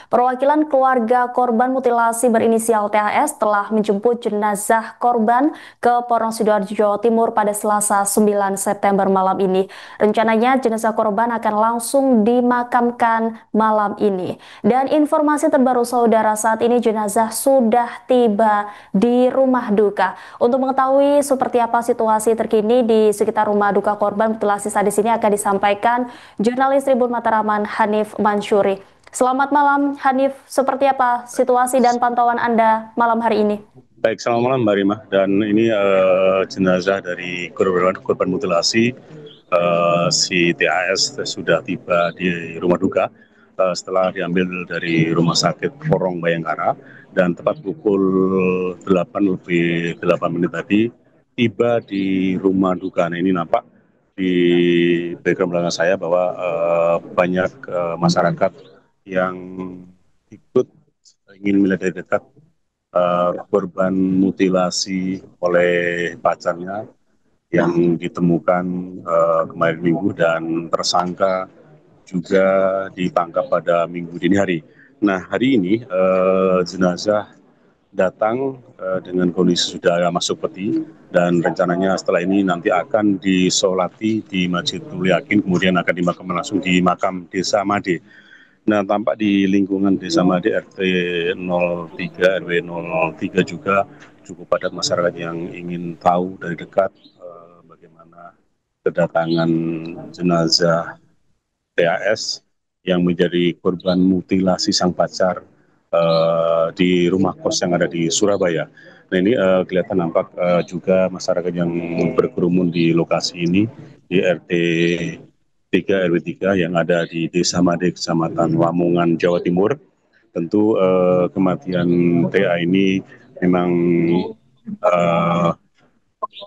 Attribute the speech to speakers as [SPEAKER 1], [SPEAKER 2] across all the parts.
[SPEAKER 1] Perwakilan keluarga korban mutilasi berinisial THS telah menjemput jenazah korban ke Porong Sidoarjo, Jawa Timur pada Selasa 9 September malam ini. Rencananya jenazah korban akan langsung dimakamkan malam ini. Dan informasi terbaru saudara, saat ini jenazah sudah tiba di rumah duka. Untuk mengetahui seperti apa situasi terkini di sekitar rumah duka korban mutilasi sadis ini akan disampaikan jurnalis Tribun Mataraman Hanif Mansyuri. Selamat malam Hanif, seperti apa situasi dan pantauan Anda malam hari ini?
[SPEAKER 2] Baik, selamat malam Mbak Rima. Dan ini jenazah dari korban mutilasi si TAS sudah tiba di rumah duka setelah diambil dari Rumah Sakit Porong Bayangkara, dan tepat pukul 8 lebih 8 menit tadi tiba di rumah duka. Nah, ini nampak di background belakang saya bahwa banyak masyarakat yang ikut ingin melihat dari dekat korban mutilasi oleh pacarnya yang ditemukan kemarin minggu, dan tersangka juga ditangkap pada minggu dini hari. Nah, hari ini jenazah datang dengan kondisi sudah masuk peti, dan rencananya setelah ini nanti akan disolati di Masjid Nurul Yakin, kemudian akan dimakamkan langsung di makam Desa Made. Nah, tampak di lingkungan Desa Made RT 03, RW 03 juga cukup padat masyarakat yang ingin tahu dari dekat bagaimana kedatangan jenazah TAS yang menjadi korban mutilasi sang pacar di rumah kos yang ada di Surabaya. Nah, ini kelihatan nampak juga masyarakat yang berkerumun di lokasi ini di RT 3 RW 3 yang ada di Desa Made, Kecamatan Lamongan, Jawa Timur. Tentu kematian TA ini memang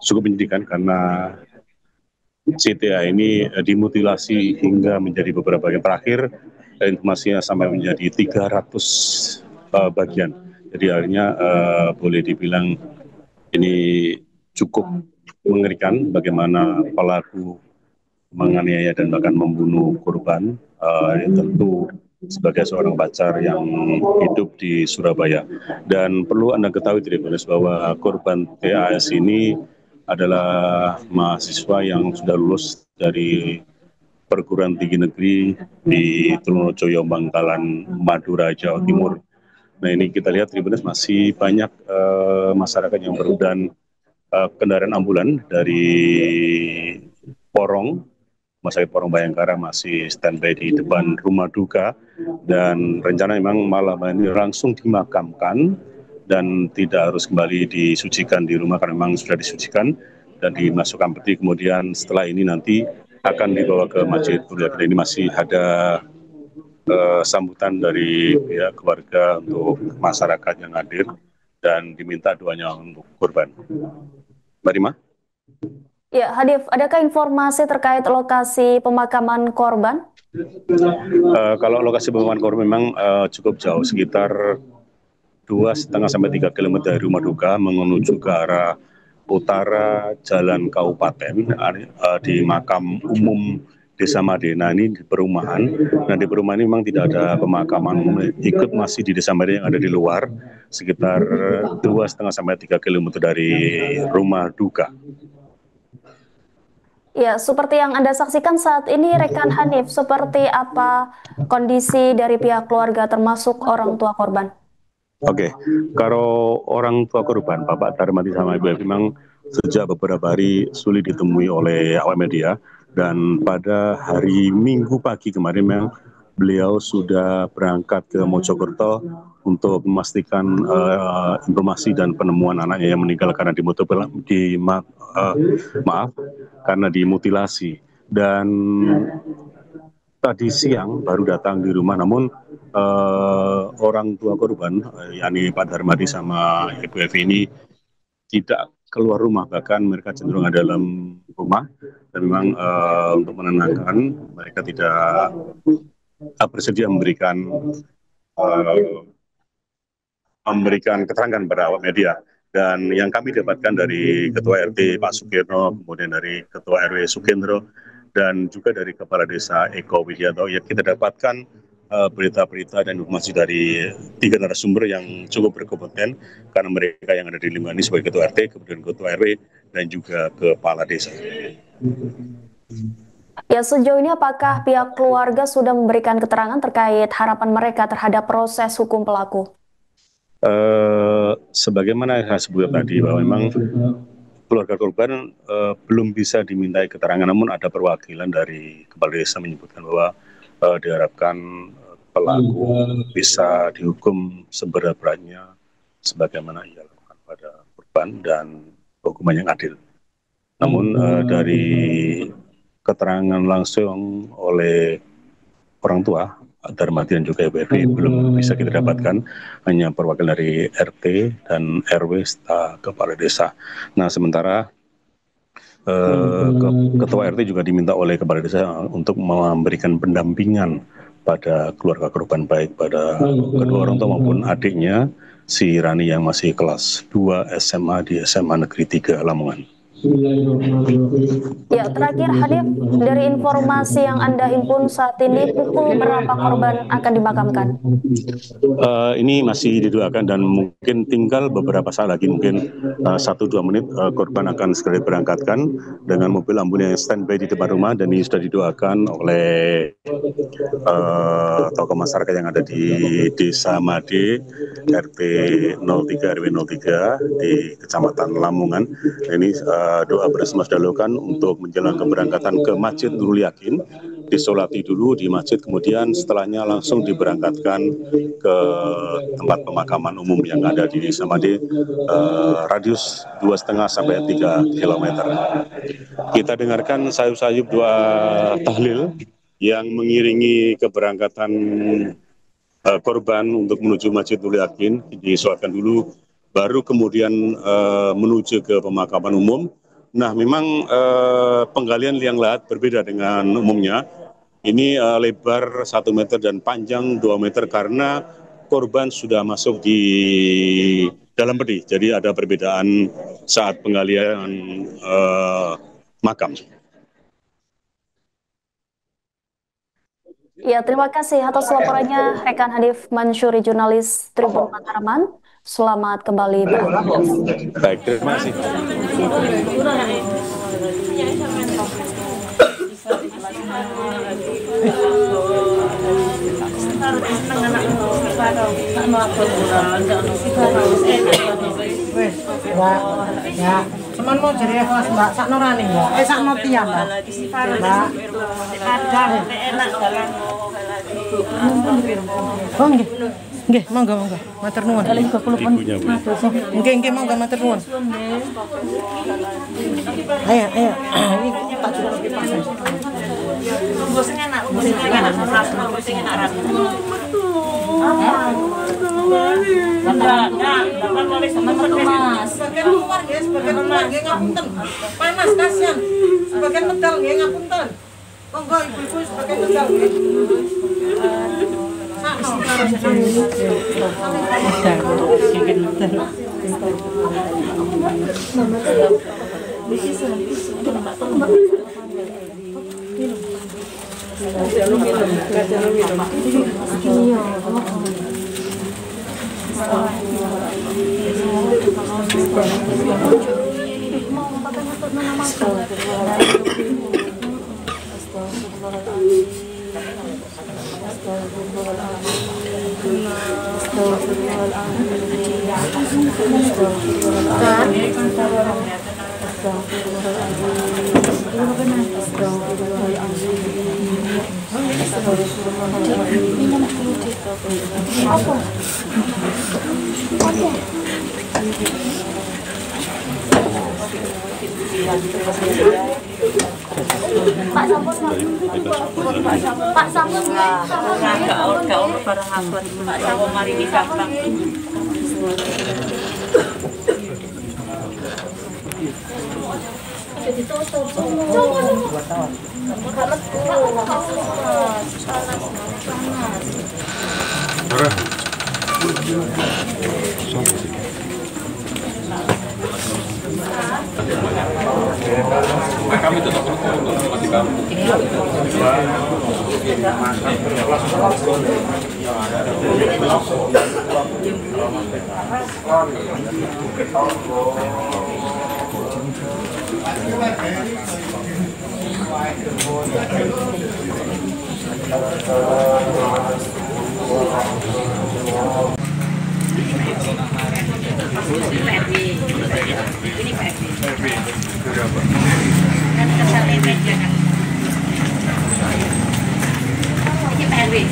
[SPEAKER 2] cukup menyedihkan karena CTA ini dimutilasi hingga menjadi beberapa bagian. Terakhir informasinya sampai menjadi 300 bagian. Jadi akhirnya boleh dibilang ini cukup mengerikan bagaimana pelaku menganiaya dan bahkan membunuh korban. Tentu sebagai seorang pacar yang hidup di Surabaya. Dan perlu Anda ketahui Tribuners bahwa korban TAS ini adalah mahasiswa yang sudah lulus dari perguruan tinggi negeri di Trunojoyo, Bangkalan, Madura, Jawa Timur. Nah, ini kita lihat Tribuners masih banyak masyarakat yang dan kendaraan ambulan dari Porong, Rumah Sakit Porong Bayangkara masih standby di depan rumah duka, dan rencana memang malam ini langsung dimakamkan dan tidak harus kembali disucikan di rumah karena memang sudah disucikan dan dimasukkan peti. Kemudian setelah ini nanti akan dibawa ke Masjid Nurul Yakin. Ini masih ada sambutan dari pihak keluarga untuk masyarakat yang hadir dan diminta doanya untuk korban. Mbak Rima?
[SPEAKER 1] Ya, Hanif, adakah informasi terkait lokasi pemakaman korban?
[SPEAKER 2] Kalau lokasi pemakaman korban memang cukup jauh, sekitar 2,5 sampai 3 kilometer dari rumah duka menuju ke arah utara Jalan Kabupaten di makam umum Desa Made. Nah, ini di perumahan. Nah, di perumahan ini memang tidak ada pemakaman umum, ikut masih di Desa Made yang ada di luar, sekitar 2,5 sampai 3 kilometer dari rumah duka.
[SPEAKER 1] Ya, seperti yang Anda saksikan saat ini, rekan Hanif, seperti apa kondisi dari pihak keluarga termasuk orang tua korban?
[SPEAKER 2] Oke, kalau orang tua korban, Bapak Darmadi sama Ibu Evi, memang sejak beberapa hari sulit ditemui oleh awak media, dan pada hari Minggu pagi kemarin memang beliau sudah berangkat ke Mojokerto untuk memastikan informasi dan penemuan anaknya yang meninggal karena karena dimutilasi. Dan tadi siang baru datang di rumah, namun orang tua korban, yakni Pak Darmadi sama Ibu Evi ini tidak keluar rumah, bahkan mereka cenderung ada dalam rumah, dan memang untuk menenangkan mereka tidak bersedia memberikan keterangan pada awak media. Dan yang kami dapatkan dari Ketua RT Pak Sukirno, kemudian dari Ketua RW Sukendro, dan juga dari Kepala Desa Eko Widianto, ya kita dapatkan berita-berita dan informasi dari 3 narasumber yang cukup berkompeten, karena mereka yang ada di lingkungan ini sebagai ketua RT, kemudian ketua RW, dan juga kepala desa.
[SPEAKER 1] Ya, sejauh ini apakah pihak keluarga sudah memberikan keterangan terkait harapan mereka terhadap proses hukum pelaku?
[SPEAKER 2] Sebagaimana saya sebutkan tadi, bahwa memang keluarga korban belum bisa dimintai keterangan, namun ada perwakilan dari kepala desa menyebutkan bahwa diharapkan pelaku bisa dihukum seberat-beratnya sebagaimana ia lakukan pada korban dan hukuman yang adil. Namun dari keterangan langsung oleh orang tua Darmadi dan juga Ibu Evi belum bisa kita dapatkan, hanya perwakilan dari RT dan RW serta kepala desa. Nah, sementara ketua RT juga diminta oleh kepala desa untuk memberikan pendampingan pada keluarga korban, baik pada kedua orang tua maupun adiknya si Rani yang masih kelas 2 SMA di SMA Negeri 3 Lamongan.
[SPEAKER 1] Ya, terakhir Hanif, dari informasi yang Anda himpun saat ini, pukul berapa korban akan dimakamkan?
[SPEAKER 2] Ini masih didoakan dan mungkin tinggal beberapa saat lagi, mungkin 1-2 menit korban akan segera diberangkatkan dengan mobil ambulans yang standby di depan rumah, dan ini sudah didoakan oleh tokoh masyarakat yang ada di Desa Made, RT 03 RW 03 di Kecamatan Lamongan. Ini doa bersama dilakukan untuk menjelang keberangkatan ke Masjid Nurul Yakin, disolati dulu di masjid, kemudian setelahnya langsung diberangkatkan ke tempat pemakaman umum yang ada di Desa Made, radius 2,5 sampai 3 km. Kita dengarkan sayup-sayup doa tahlil yang mengiringi keberangkatan korban untuk menuju Masjid Nurul Yakin. Disolatkan dulu, baru kemudian menuju ke pemakaman umum. Nah, memang penggalian liang lahat berbeda dengan umumnya. Ini lebar 1 meter dan panjang 2 meter karena korban sudah masuk di dalam peti. Jadi ada perbedaan saat penggalian makam.
[SPEAKER 1] Ya, terima kasih atas laporannya rekan Hanif Mansyuri, jurnalis Tribun Mataraman. Selamat kembali beraktivitas.
[SPEAKER 2] Baik, terima kasih.
[SPEAKER 3] Ya, cuman mau jadi kelas Mbak sak norani Mbak. Sak notian Mbak. Mbak. Enak dalan. Oh nggih. Nggih, monggo monggo. Matur nuwun. Kali 30 pun. Nggih, monggo matur nuwun. Ayo. Iki tak jero kipas. Monggo sing enak, sing enak. Sebagian luar nggih ngapunten. Panas kasihan. Sebagian medal nggih ngapunten. Monggo ibu-ibu sebagian medal nggih.
[SPEAKER 1] Pak Sampun
[SPEAKER 4] barang abot Pak Sampun mari gampang.
[SPEAKER 5] Kami tetap masih kami.
[SPEAKER 4] Ini Pak Erwi. Kan kesalnya meja kan. Ini Pak Erwi.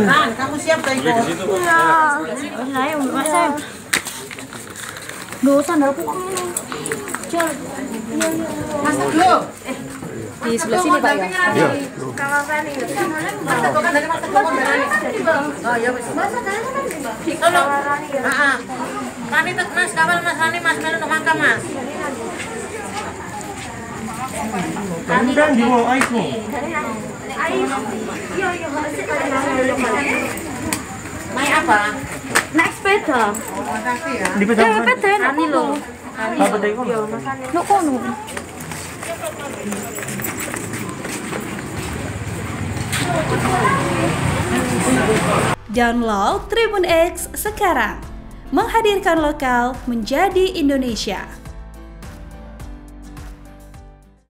[SPEAKER 3] Ran, kamu siap gak ikut?
[SPEAKER 1] Iya. Saya Mas saya. Duh, sandalku kok ini. Jol.
[SPEAKER 3] Masak dulu.
[SPEAKER 1] Di sebelah sini, Pak ya.
[SPEAKER 3] Iya. Kalau Rani, masak kok kan dari masak kok Rani. Oh, ya wis. Masak kan di Rani. Heeh. Rani tek Mas, kawal Mas Rani Mas melu untuk mangka Mas. Rani dan diwo aiku. Naik apa?
[SPEAKER 1] Naik sepeda.
[SPEAKER 3] Makasih ya.
[SPEAKER 1] Di sepeda Rani loh.
[SPEAKER 3] Apa tadi kono?
[SPEAKER 1] Lo kono.
[SPEAKER 6] Download Tribun X sekarang, menghadirkan lokal menjadi Indonesia.